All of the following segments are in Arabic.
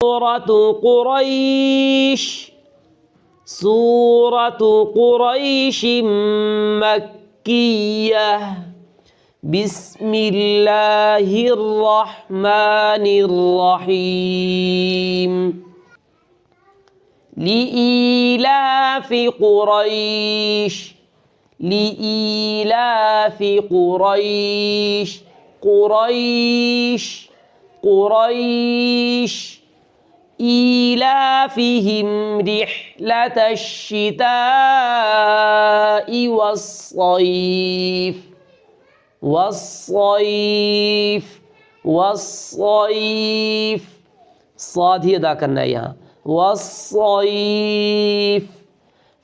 سورة قريش. سورة قريش مكية. بسم الله الرحمن الرحيم. لإيلاف قريش. لإيلاف قريش. قريش قريش إيلافهم رحلة الشتاء والصيف. والصيف والصيف صاد ही अदा करना है यहाँ. والصيف.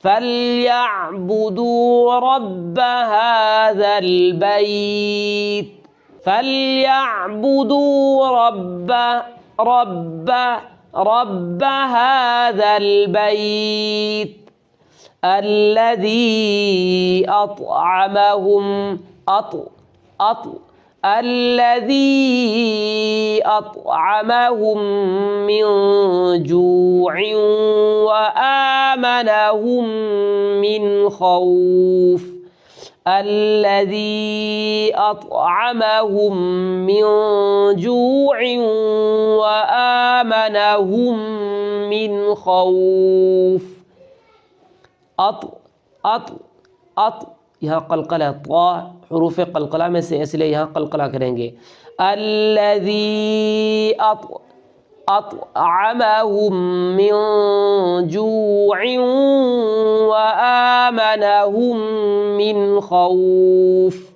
فليعبدوا رب هذا البيت. فليعبدوا رب هذا البيت الذي أطعمهم الذي أطعمهم من جوع وآمنهم من خوف. الذي أطعمهم من جوع وآمنهم من خوف. यहाँ कलकला ता हरूफ कलकला में से इसलिए यहाँ कलकला करेंगे. الذي أطعمهم من جوع وآمنهم من خوف.